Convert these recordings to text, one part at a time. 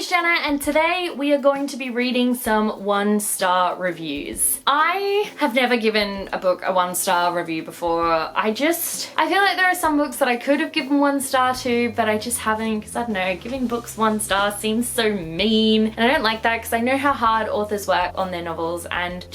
is Jenna and today we are going to be reading some one-star reviews. I have never given a book a one-star review before. I feel like there are some books that I could have given 1 star to, but I just haven't because I don't know, giving books 1 star seems so mean. And I don't like that because I know how hard authors work on their novels and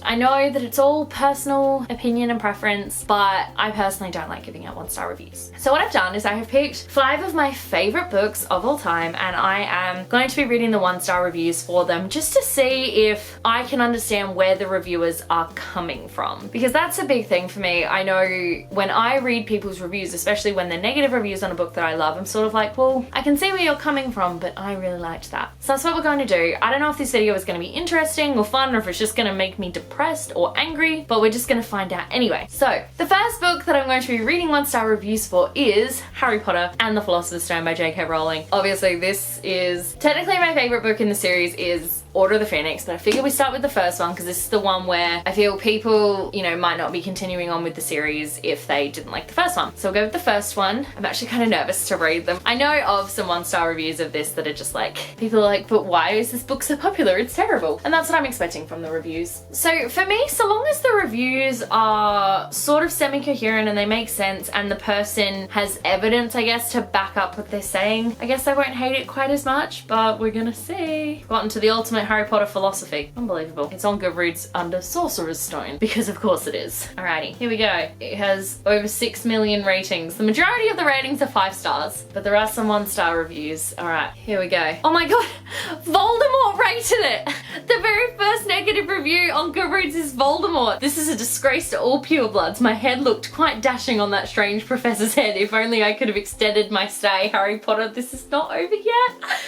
I know that it's all personal opinion and preference, but I personally don't like giving out 1-star reviews. So what I've done is I have picked 5 of my favorite books of all time and I am going to be reading the 1-star reviews for them just to see if I can understand where the reviewers are coming from, because that's a big thing for me. I know when I read people's reviews, especially when they're negative reviews on a book that I love, I'm sort of like, well, I can see where you're coming from, but I really liked that. So that's what we're going to do. I don't know if this video is going to be interesting or fun or if it's just going to make me depressed or angry, but we're just going to find out anyway. So the first book that I'm going to be reading 1-star reviews for is Harry Potter and the Philosopher's Stone by J.K. Rowling. Obviously this is technically my favorite book in the series is Order of the Phoenix, but I figure we start with the first one because this is the one where I feel people, you know, might not be continuing on with the series if they didn't like the first one. So we'll go with the first one. I'm actually kind of nervous to read them. I know of some 1-star reviews of this that are just like, people are like, but why is this book so popular? It's terrible. And that's what I'm expecting from the reviews. So for me, so long as the reviews are sort of semi-coherent and they make sense and the person has evidence, I guess, to back up what they're saying, I guess I won't hate it quite as much, but we're gonna see. Got into the ultimate Harry Potter philosophy. Unbelievable. It's on Goodreads under Sorcerer's Stone, because of course it is. Alrighty, here we go. It has over 6 million ratings. The majority of the ratings are 5 stars, but there are some 1-star reviews. Alright, here we go. Oh my god, Voldemort rated it! The very first negative review on Goodreads is Voldemort. This is a disgrace to all purebloods. My head looked quite dashing on that strange professor's head. If only I could have extended my stay. Harry Potter, this is not over yet.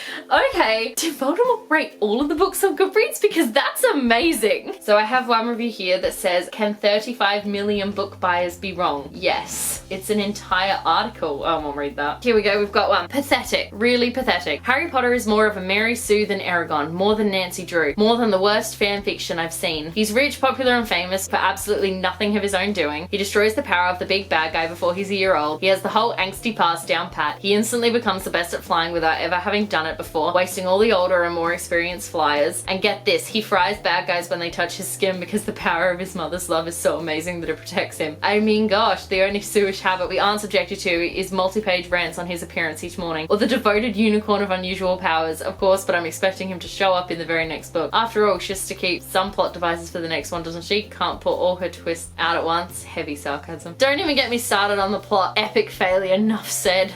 Okay, did Voldemort rate all of the books on Goodreads? Because that's amazing. So I have one review here that says, can 35 million book buyers be wrong? Yes. It's an entire article. I won't read that. Here we go, we've got one. Pathetic. Really pathetic. Harry Potter is more of a Mary Sue than Eragon, more than Nancy Drew, more than the worst fan fiction I've seen. He's rich, popular, and famous for absolutely nothing of his own doing. He destroys the power of the big bad guy before he's a year old. He has the whole angsty past down pat. He instantly becomes the best at flying without ever having done it before, wasting all the older and more experienced flyers. And get this, he fries bad guys when they touch his skin because the power of his mother's love is so amazing that it protects him. I mean, gosh, the only Suish habit we aren't subjected to is multi-page rants on his appearance each morning, or the devoted unicorn of unusual powers, of course, but I'm expecting him to show up in the very next book. After all, she's to keep some plot devices for the next one, doesn't she? Can't put all her twists out at once. Heavy sarcasm. Don't even get me started on the plot. Epic failure, enough said.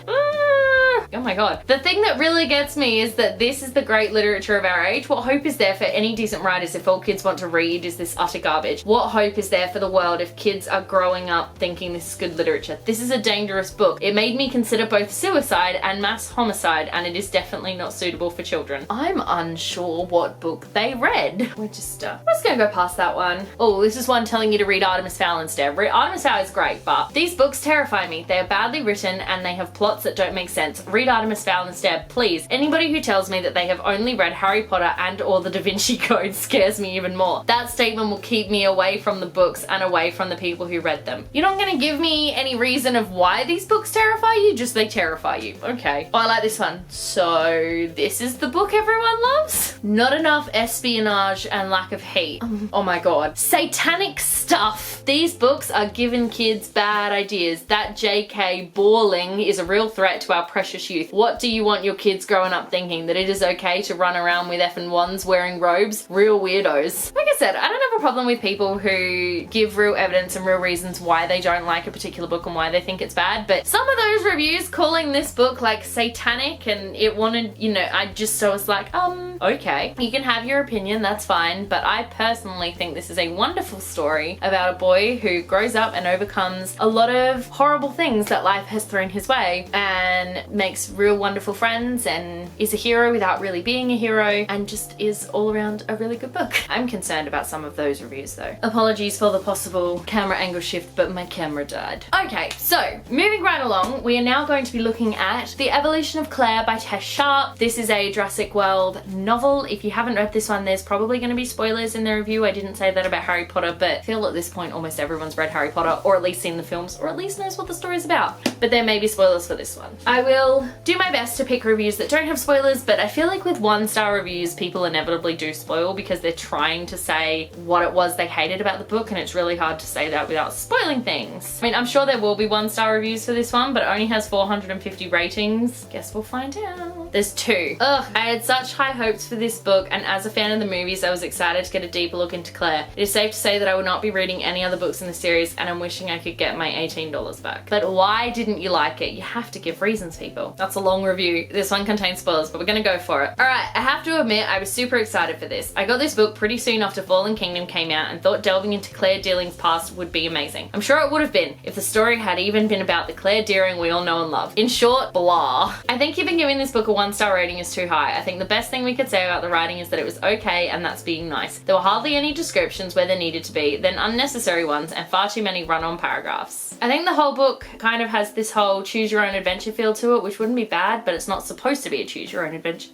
Oh my god. The thing that really gets me is that this is the great literature of our age. What hope is there for any decent writers if all kids want to read is this utter garbage? What hope is there for the world if kids are growing up thinking this is good literature? This is a dangerous book. It made me consider both suicide and mass homicide, and it is definitely not suitable for children. I'm unsure what book they read. We're just gonna go past that one. Oh, this is one telling you to read Artemis Fowl instead. Artemis Fowl is great, but these books terrify me. They are badly written and they have plots that don't make sense. Read Artemis Fowl instead, please. Anybody who tells me that they have only read Harry Potter and or the Da Vinci Code scares me even more. That statement will keep me away from the books and away from the people who read them. You're not gonna give me any reason of why these books terrify you, just they terrify you. Okay. Oh, I like this one. So this is the book everyone loves? Not enough espionage and lack of hate. Oh my god. Satanic stuff. These books are giving kids bad ideas. That JK bawling is a real threat to our precious youth. What do you want your kids growing up thinking? That it is okay to run around with effing wands wearing robes? Real weirdos. Like I said, I don't have a problem with people who give real evidence and real reasons why they don't like a particular book and why they think it's bad, but some of those reviews calling this book like satanic and it wanted, you know, I was like, okay, you can have your opinion, that's fine, but I personally think this is a wonderful story about a boy who grows up and overcomes a lot of horrible things that life has thrown his way and makes real wonderful friends and is a hero without really being a hero and just is all around a really good book. I'm concerned about some of those reviews though. Apologies for the possible camera angle shift, but my camera died. Okay, so moving right along, we are now going to be looking at The Evolution of Claire by Tess Sharp. This is a Jurassic World novel. If you haven't read this one, there's probably going to be spoilers in the review. I didn't say that about Harry Potter, but I feel at this point almost everyone's read Harry Potter or at least seen the films or at least knows what the story's about. But there may be spoilers for this one. I will will do my best to pick reviews that don't have spoilers, but I feel like with 1-star reviews, people inevitably do spoil because they're trying to say what it was they hated about the book, and it's really hard to say that without spoiling things. I mean, I'm sure there will be 1-star reviews for this one, but it only has 450 ratings. Guess we'll find out. There's 2. Ugh, I had such high hopes for this book, and as a fan of the movies, I was excited to get a deeper look into Claire. It is safe to say that I will not be reading any other books in the series, and I'm wishing I could get my $18 back. But why didn't you like it? You have to give reasons, people. That's a long review. This one contains spoilers, but we're gonna go for it. Alright, I have to admit, I was super excited for this. I got this book pretty soon after Fallen Kingdom came out and thought delving into Claire Dearing's past would be amazing. I'm sure it would have been if the story had even been about the Claire Dearing we all know and love. In short, blah. I think even giving this book a 1-star rating is too high. I think the best thing we could say about the writing is that it was okay, and that's being nice. There were hardly any descriptions where there needed to be, then unnecessary ones, and far too many run-on paragraphs. I think the whole book kind of has this whole choose your own adventure feel to it, which wouldn't be bad, but it's not supposed to be a choose your own adventure.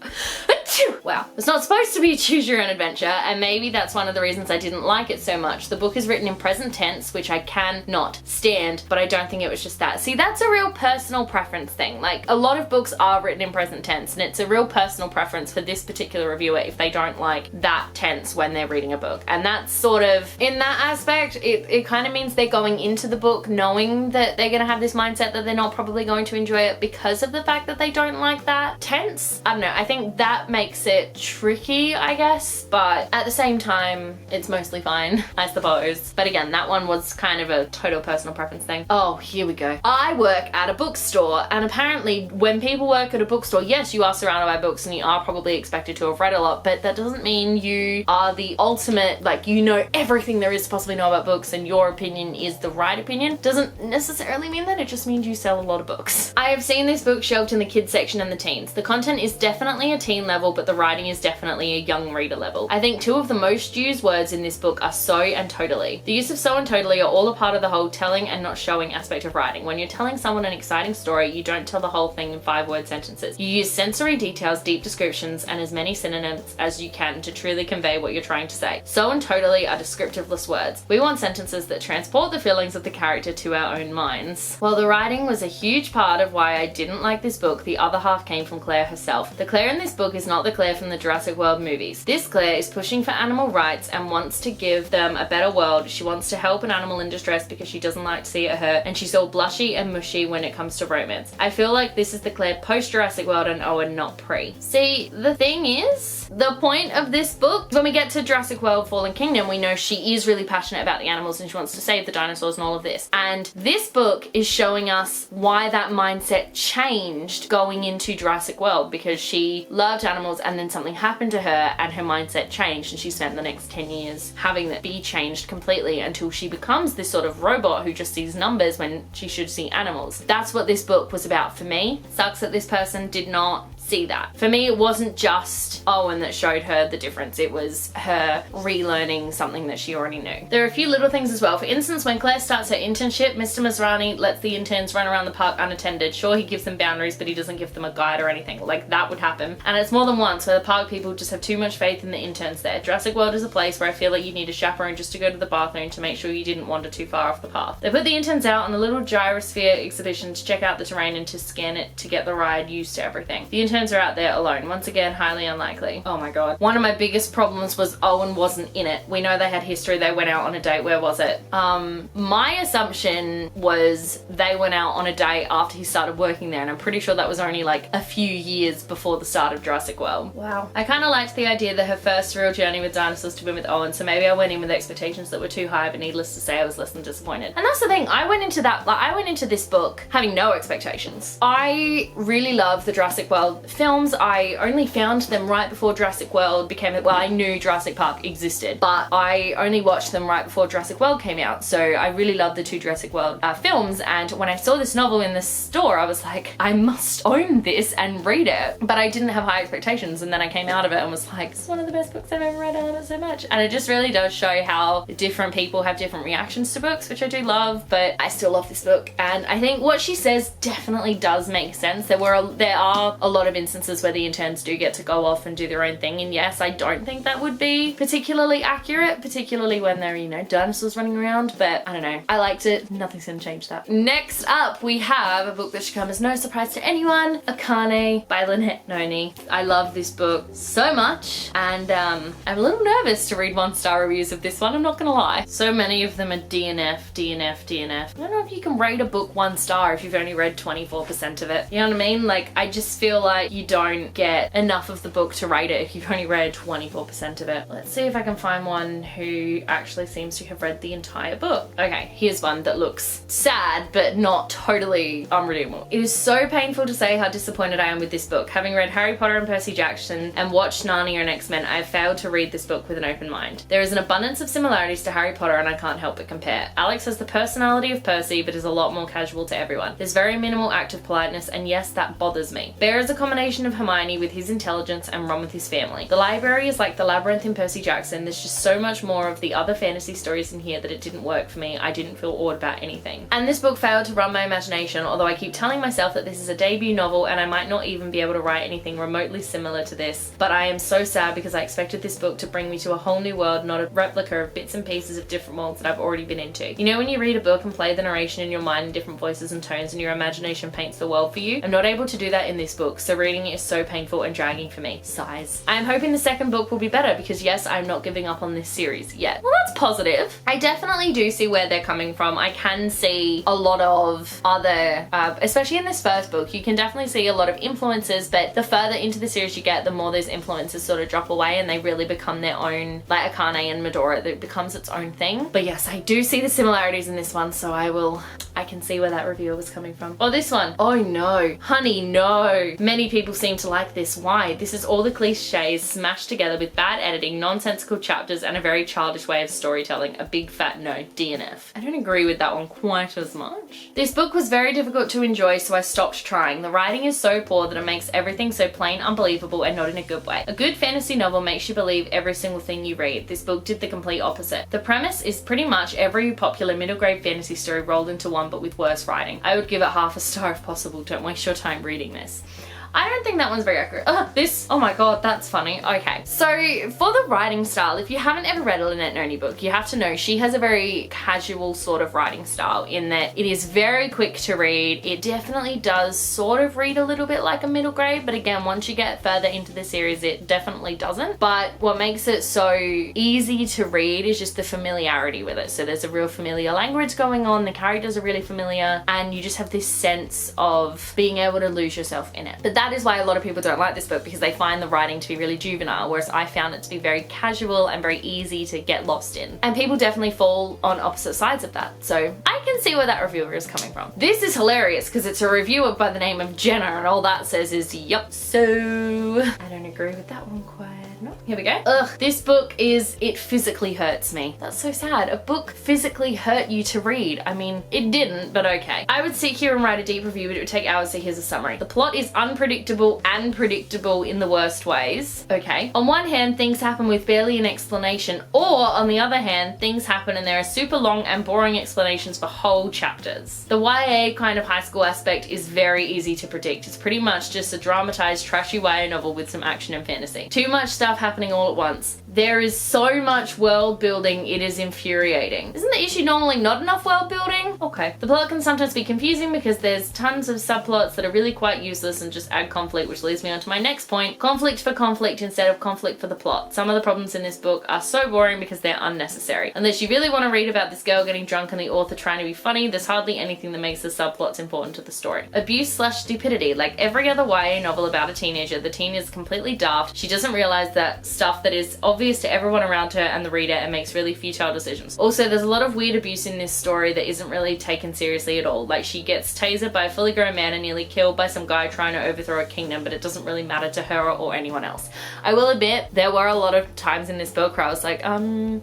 Wow. It's not supposed to be a choose your own adventure, and maybe that's one of the reasons I didn't like it so much. The book is written in present tense, which I cannot stand, but I don't think it was just that. See, that's a real personal preference thing. Like, a lot of books are written in present tense, and it's a real personal preference for this particular reviewer if they don't like that tense when they're reading a book. And that's sort of, in that aspect, it kind of means they're going into the book knowing that they're gonna have this mindset that they're not probably going to enjoy it because of the fact that they don't like that tense. I don't know, I think that makes it tricky, I guess, but at the same time, it's mostly fine, I suppose. But again, that one was kind of a total personal preference thing. Oh, here we go. I work at a bookstore, and apparently when people work at a bookstore, yes, you are surrounded by books and you are probably expected to have read a lot, but that doesn't mean you are the ultimate, like, you know everything there is to possibly know about books and your opinion is the right opinion. Doesn't necessarily mean that, it just means you sell a lot of books. I have seen this book shelved in the kids section and the teens. The content is definitely a teen level, but the writing is definitely a young reader level. I think 2 of the most used words in this book are so and totally. The use of so and totally are all a part of the whole telling and not showing aspect of writing. When you're telling someone an exciting story, you don't tell the whole thing in 5-word sentences. You use sensory details, deep descriptions, and as many synonyms as you can to truly convey what you're trying to say. So and totally are descriptiveless words. We want sentences that transport the feelings of the character to our own minds. While the writing was a huge part of why I didn't like this book, the other half came from Claire herself. The Claire in this book is not the Claire from the Jurassic World movies. This Claire is pushing for animal rights and wants to give them a better world. She wants to help an animal in distress because she doesn't like to see it hurt, and she's all blushy and mushy when it comes to romance. I feel like this is the Claire post Jurassic World and Owen, not pre. See, the thing is, the point of this book, when we get to Jurassic World Fallen Kingdom, we know she is really passionate about the animals and she wants to save the dinosaurs and all of this. And this book is showing us why that mindset changed going into Jurassic World, because she loved animals and then something happened to her and her mindset changed, and she spent the next 10 years having that be changed completely until she becomes this sort of robot who just sees numbers when she should see animals. That's what this book was about for me. Sucks that this person did not see that. For me, it wasn't just Owen that showed her the difference. It was her relearning something that she already knew. There are a few little things as well. For instance, when Claire starts her internship, Mr. Masrani lets the interns run around the park unattended. Sure, he gives them boundaries, but he doesn't give them a guide or anything. Like, that would happen. And it's more than once where the park people just have too much faith in the interns there. Jurassic World is a place where I feel like you need a chaperone just to go to the bathroom to make sure you didn't wander too far off the path. They put the interns out on a little gyrosphere exhibition to check out the terrain and to scan it to get the ride used to everything. The interns are out there alone. Once again, highly unlikely. Oh my god. One of my biggest problems was Owen wasn't in it. We know they had history. They went out on a date. Where was it? My assumption was they went out on a date after he started working there, and I'm pretty sure that was only like a few years before the start of Jurassic World. Wow. I kind of liked the idea that her first real journey with dinosaurs to be with Owen, so maybe I went in with expectations that were too high, but needless to say, I was less than disappointed. And that's the thing, I went into this book having no expectations. I really love the Jurassic World films. I only found them right before Jurassic World became, well, I knew Jurassic Park existed, but I only watched them right before Jurassic World came out, so I really loved the 2 Jurassic World films, and when I saw this novel in the store, I was like, I must own this and read it. But I didn't have high expectations, and then I came out of it and was like, this is one of the best books I've ever read. I love it so much. And it just really does show how different people have different reactions to books, which I do love, but I still love this book. And I think what she says definitely does make sense. There are a lot of instances where the interns do get to go off and do their own thing, and yes, I don't think that would be particularly accurate, particularly when there are, you know, dinosaurs running around, but I don't know. I liked it. Nothing's gonna change that. Next up, we have a book that should come as no surprise to anyone, Akane by Lynette Noni. I love this book so much, and I'm a little nervous to read 1-star reviews of this one, I'm not gonna lie. So many of them are DNF, DNF, DNF. I don't know if you can rate a book 1 star if you've only read 24% of it. You know what I mean? Like, I just feel like you don't get enough of the book to rate it if you've only read 24% of it. Let's see if I can find one who actually seems to have read the entire book. Okay, here's one that looks sad, but not totally unredeemable. It is so painful to say how disappointed I am with this book. Having read Harry Potter and Percy Jackson and watched Narnia and X-Men, I have failed to read this book with an open mind. There is an abundance of similarities to Harry Potter and I can't help but compare. Alex has the personality of Percy, but is a lot more casual to everyone. There's very minimal act of politeness, and yes, that bothers me. Bear is a combination of Hermione with his intelligence and Ron with his family. The library is like the labyrinth in Percy Jackson. There's just so much more of the other fantasy stories in here that it didn't work for me. I didn't feel awed about anything. And this book failed to run my imagination, although I keep telling myself that this is a debut novel and I might not even be able to write anything remotely similar to this. But I am so sad because I expected this book to bring me to a whole new world, not a replica of bits and pieces of different worlds that I've already been into. You know when you read a book and play the narration in your mind in different voices and tones and your imagination paints the world for you? I'm not able to do that in this book, so reading it is so painful and dragging for me. Sighs. I am hoping the second book will be better because yes, I'm not giving up on this series yet. Well, that's positive. I definitely do see where they're coming from. I can see a lot of other, especially in this first book, you can definitely see a lot of influences, but the further into the series you get, the more those influences sort of drop away and they really become their own, like Akane and Medora, that becomes its own thing. But yes, I do see the similarities in this one, so I can see where that reviewer was coming from. Oh, this one. Oh no. Honey, no. Many people seem to like this. Why? This is all the cliches smashed together with bad editing, nonsensical chapters, and a very childish way of storytelling. A big fat no. DNF. I don't agree with that one quite as much. This book was very difficult to enjoy, so I stopped trying. The writing is so poor that it makes everything so plain, unbelievable, and not in a good way. A good fantasy novel makes you believe every single thing you read. This book did the complete opposite. The premise is pretty much every popular middle grade fantasy story rolled into one, but with worse writing. I would give it half a star if possible. Don't waste your time reading this. I don't think that one's very accurate. Oh my god, that's funny. Okay, so for the writing style, if you haven't ever read a Lynette Noni book, you have to know she has a very casual sort of writing style in that it is very quick to read. It definitely does sort of read a little bit like a middle grade, but again, once you get further into the series, it definitely doesn't. But what makes it so easy to read is just the familiarity with it. So there's a real familiar language going on, the characters are really familiar, and you just have this sense of being able to lose yourself in it. But that is why a lot of people don't like this book, because they find the writing to be really juvenile, whereas I found it to be very casual and very easy to get lost in. And people definitely fall on opposite sides of that. So I can see where that reviewer is coming from. This is hilarious because it's a reviewer by the name of Jenna and all that says is yup. So I don't agree with that one quite. No. Here we go. Ugh, this book it physically hurts me. That's so sad. A book physically hurt you to read. I mean, it didn't, but okay. I would sit here and write a deep review, but it would take hours, so here's a summary. The plot is unpredictable and predictable in the worst ways. Okay. On one hand, things happen with barely an explanation, or on the other hand, things happen and there are super long and boring explanations for whole chapters. The YA kind of high school aspect is very easy to predict. It's pretty much just a dramatized, trashy YA novel with some action and fantasy. Too much stuff happening all at once. There is so much world building, it is infuriating. Isn't the issue normally not enough world building? Okay. The plot can sometimes be confusing because there's tons of subplots that are really quite useless and just add conflict, which leads me on to my next point. Conflict for conflict instead of conflict for the plot. Some of the problems in this book are so boring because they're unnecessary. Unless you really want to read about this girl getting drunk and the author trying to be funny, there's hardly anything that makes the subplots important to the story. Abuse/stupidity. Like every other YA novel about a teenager, the teen is completely daft. She doesn't realize that stuff that is obvious to everyone around her and the reader and makes really futile decisions. Also, there's a lot of weird abuse in this story that isn't really taken seriously at all. Like she gets tasered by a fully grown man and nearly killed by some guy trying to overthrow a kingdom, but it doesn't really matter to her or anyone else. I will admit there were a lot of times in this book where I was like,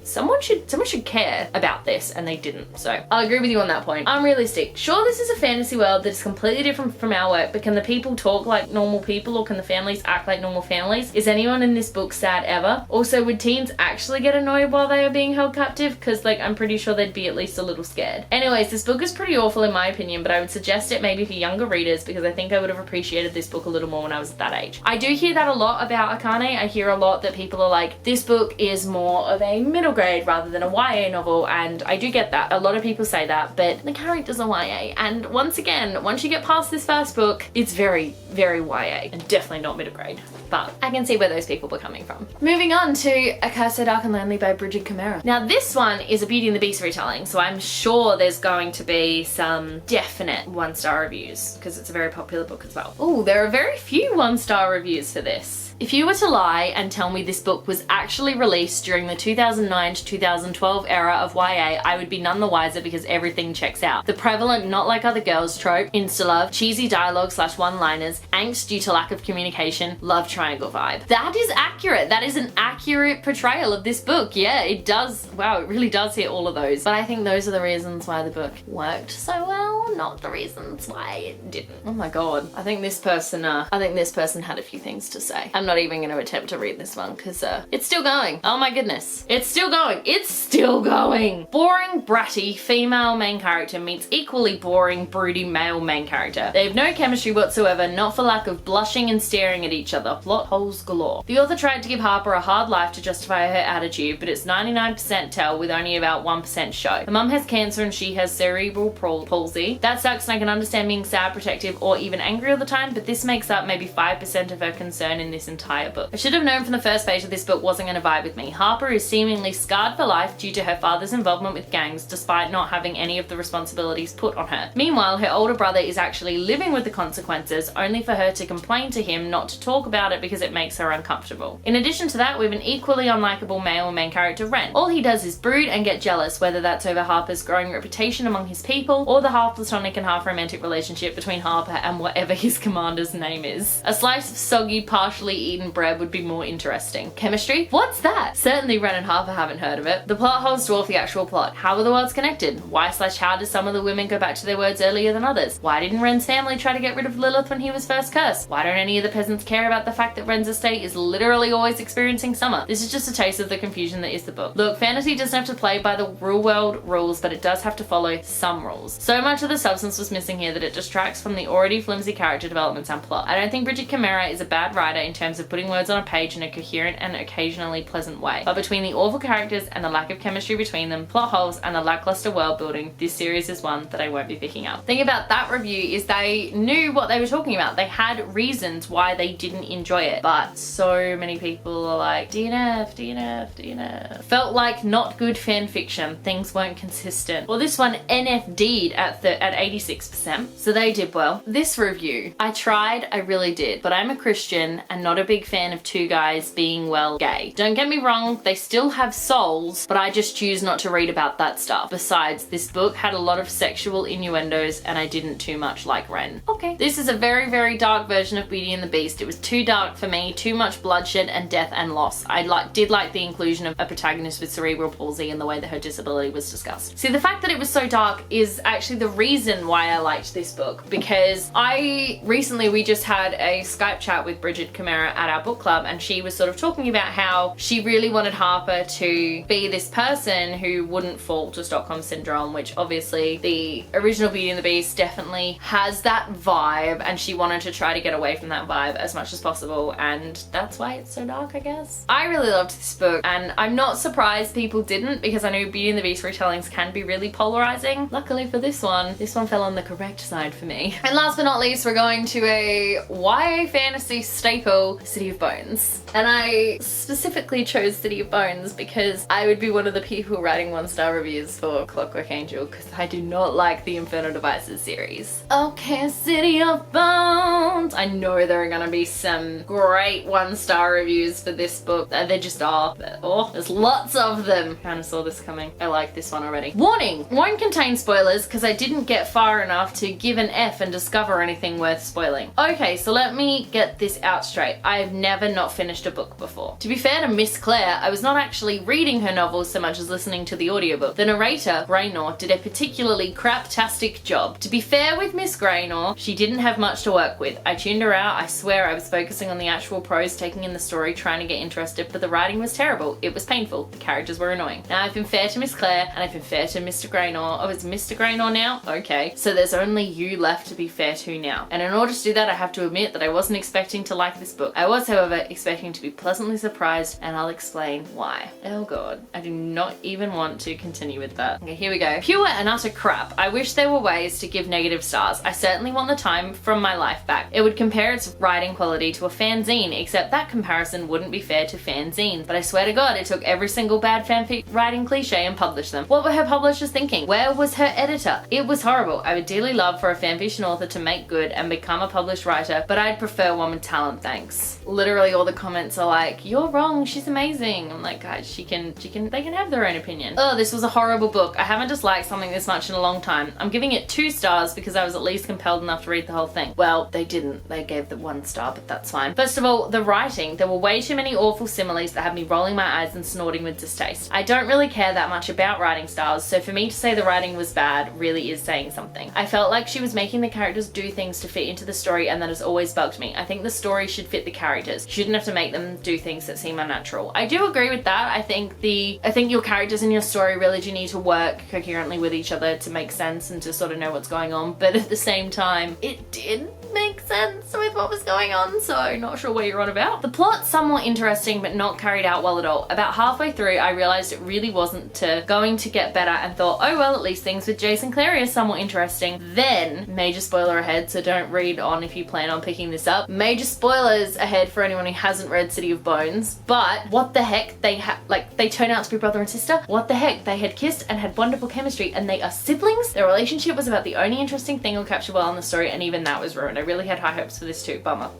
someone should care about this, and they didn't. So I'll agree with you on that point. Unrealistic. Sure, this is a fantasy world that is completely different from our work, but can the people talk like normal people, or can the families act like normal families? Is anyone in this book sad ever? Also, would would teens actually get annoyed while they are being held captive? Because like I'm pretty sure they'd be at least a little scared. Anyways, this book is pretty awful in my opinion, but I would suggest it maybe for younger readers because I think I would have appreciated this book a little more when I was at that age. I do hear that a lot about Akane. I hear a lot that people are like, this book is more of a middle grade rather than a YA novel, and I do get that. A lot of people say that, but the character's a YA, and once again, once you get past this first book, it's very, very YA, and definitely not middle grade. But I can see where those people were coming from. Moving on to A Curse So Dark and Lonely by Bridget Chimera. Now this one is a Beauty and the Beast retelling, so I'm sure there's going to be some definite 1-star reviews because it's a very popular book as well. Oh, there are very few 1-star reviews for this. If you were to lie and tell me this book was actually released during the 2009 to 2012 era of YA, I would be none the wiser because everything checks out. The prevalent not like other girls trope, insta-love, cheesy dialogue / one-liners, angst due to lack of communication, love triangle vibe. That is accurate. That is an accurate portrayal of this book. Yeah, it does. Wow, it really does hit all of those. But I think those are the reasons why the book worked so well, not the reasons why it didn't. Oh my god. I think this person had a few things to say. I'm not even going to attempt to read this one because it's still going. Oh my goodness. It's still going. It's still going. Boring, bratty female main character meets equally boring, broody male main character. They have no chemistry whatsoever, not for lack of blushing and staring at each other. Plot holes galore. The author tried to give Harper a hard life to justify her attitude, but it's 99% tell with only about 1% show. The mum has cancer and she has cerebral palsy. That sucks, and I can understand being sad, protective, or even angry all the time, but this makes up maybe 5% of her concern in this entire book. I should have known from the first page that this book wasn't going to vibe with me. Harper is seemingly scarred for life due to her father's involvement with gangs despite not having any of the responsibilities put on her. Meanwhile, her older brother is actually living with the consequences, only for her to complain to him not to talk about it because it makes her uncomfortable. In addition to that, we have an equally unlikable male main character, Ren. All he does is brood and get jealous, whether that's over Harper's growing reputation among his people or the half platonic and half romantic relationship between Harper and whatever his commander's name is. A slice of soggy, partially eaten bread would be more interesting. Chemistry? What's that? Certainly Ren and Harper haven't heard of it. The plot holes dwarf the actual plot. How are the worlds connected? Why/how do some of the women go back to their words earlier than others? Why didn't Ren's family try to get rid of Lilith when he was first cursed? Why don't any of the peasants care about the fact that Ren's estate is literally always experiencing summer? This is just a taste of the confusion that is the book. Look, fantasy doesn't have to play by the real world rules, but it does have to follow some rules. So much of the substance was missing here that it distracts from the already flimsy character developments and plot. I don't think Bridget Chimera is a bad writer in terms of putting words on a page in a coherent and occasionally pleasant way, but between the awful characters and the lack of chemistry between them, plot holes, and the lackluster world building, this series is one that I won't be picking up. The thing about that review is they knew what they were talking about. They had reasons why they didn't enjoy it, but so many people are like, DNF, DNF, DNF. Felt like not good fan fiction. Things weren't consistent. Well, this one NFD'd at 86%, so they did well. This review, I tried, I really did, but I'm a Christian and not a big fan of two guys being, well, gay. Don't get me wrong, they still have souls, but I just choose not to read about that stuff. Besides, this book had a lot of sexual innuendos and I didn't too much like Ren. Okay. This is a very, very dark version of Beauty and the Beast. It was too dark for me, too much bloodshed and death and loss. I did like the inclusion of a protagonist with cerebral palsy and the way that her disability was discussed. See, the fact that it was so dark is actually the reason why I liked this book, because we just had a Skype chat with Bridget Chimera at our book club, and she was sort of talking about how she really wanted Harper to be this person who wouldn't fall to Stockholm Syndrome, which obviously the original Beauty and the Beast definitely has that vibe, and she wanted to try to get away from that vibe as much as possible, and that's why it's so dark, I guess. I really loved this book, and I'm not surprised people didn't, because I know Beauty and the Beast retellings can be really polarizing. Luckily for this one fell on the correct side for me. And last but not least, we're going to a YA fantasy staple, City of Bones. And I specifically chose City of Bones because I would be one of the people writing 1-star reviews for Clockwork Angel, because I do not like the Inferno Devices series. Okay, City of Bones. I know there are gonna be some great 1-star reviews for this book. They just are. Oh, there's lots of them. Kind of saw this coming. I like this one already. Warning! Won't contain spoilers because I didn't get far enough to give an F and discover anything worth spoiling. Okay, so let me get this out straight. I have never not finished a book before. To be fair to Miss Claire, I was not actually reading her novels so much as listening to the audiobook. The narrator, Graynor, did a particularly craptastic job. To be fair with Miss Graynor, she didn't have much to work with. I tuned her out. I swear I was focusing on the actual prose, taking in the story, trying to get interested, but the writing was terrible. It was painful. The characters were annoying. Now I've been fair to Miss Claire, and I've been fair to Mr. Graynor. Oh, it's Mr. Graynor now? Okay. So there's only you left to be fair to now. And in order to do that, I have to admit that I wasn't expecting to like this book. I was, however, expecting to be pleasantly surprised, and I'll explain why. Oh god. I do not even want to continue with that. Okay, here we go. Pure and utter crap. I wish there were ways to give negative stars. I certainly want the time from my life back. It would compare its writing quality to a fanzine, except that comparison wouldn't be fair to fanzine. But I swear to god, it took every single bad fanfic writing cliche and published them. What were her publishers thinking? Where was her editor? It was horrible. I would dearly love for a fanfiction author to make good and become a published writer, but I'd prefer one with talent, thanks. Literally all the comments are like, you're wrong, she's amazing. I'm like, guys, they can have their own opinion. Oh, this was a horrible book. I haven't disliked something this much in a long time. I'm giving it 2 stars because I was at least compelled enough to read the whole thing. Well, they didn't. They gave the 1 star, but that's fine. First of all, the writing. There were way too many awful similes that had me rolling my eyes and snorting with distaste. I don't really care that much about writing styles, so for me to say the writing was bad really is saying something. I felt like she was making the characters do things to fit into the story, and that has always bugged me. I think the story should fit the characters. You shouldn't have to make them do things that seem unnatural. I do agree with that. I think your characters in your story really do need to work coherently with each other to make sense and to sort of know what's going on, but at the same time, it did make sense with what was going on, so not sure what you're on about. The plot's somewhat interesting, but not carried out well at all. About halfway through, I realized it really wasn't going to get better and thought, oh well, at least things with Jason Clary are somewhat interesting. Then, major spoiler ahead, so don't read on if you plan on picking this up. Major spoilers ahead for anyone who hasn't read City of Bones, but what the heck, they turn out to be brother and sister? What the heck, they had kissed and had wonderful chemistry and they are siblings? Their relationship was about the only interesting thing or captured well in the story, and even that was ruined. I really had high hopes for this too. Bummer.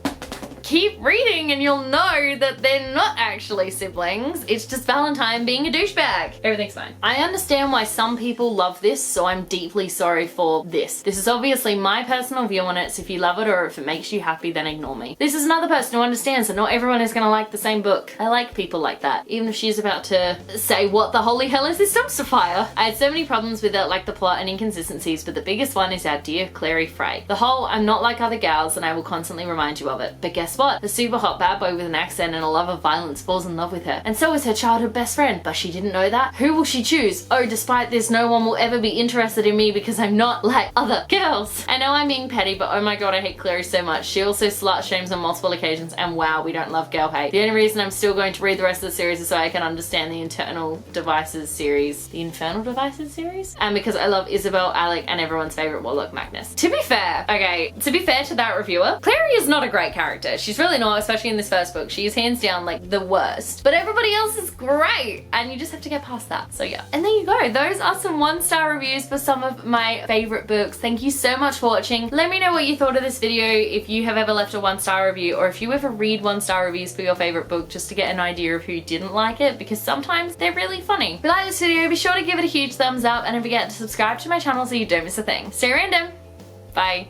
Keep reading and you'll know that they're not actually siblings. It's just Valentine being a douchebag. Everything's fine. I understand why some people love this, so I'm deeply sorry for this. This is obviously my personal view on it, so if you love it or if it makes you happy, then ignore me. This is another person who understands that not everyone is gonna like the same book. I like people like that, even if she's about to say, what the holy hell is this dumpster fire? I had so many problems with it, like the plot and inconsistencies, but the biggest one is our dear Clary Frey. The whole, I'm not like other gals and I will constantly remind you of it. But guess what? The super hot bad boy with an accent and a love of violence falls in love with her. And so is her childhood best friend. But she didn't know that. Who will she choose? Oh, despite this, no one will ever be interested in me because I'm not like other girls. I know I'm being petty, but oh my god, I hate Clary so much. She also slut shames on multiple occasions, and wow, we don't love girl hate. The only reason I'm still going to read the rest of the series is so I can understand the Internal Devices series. The Infernal Devices series? And because I love Isabel, Alec, and everyone's favorite Warlock Magnus. To be fair to that reviewer, Clary is not a great character. She's really not, especially in this first book. She is hands down like the worst. But everybody else is great, and you just have to get past that. So yeah. And there you go. Those are some 1-star reviews for some of my favorite books. Thank you so much for watching. Let me know what you thought of this video, if you have ever left a 1-star review, or if you ever read 1-star reviews for your favorite book just to get an idea of who didn't like it, because sometimes they're really funny. If you like this video, be sure to give it a huge thumbs up, and don't forget to subscribe to my channel so you don't miss a thing. Stay random. Bye.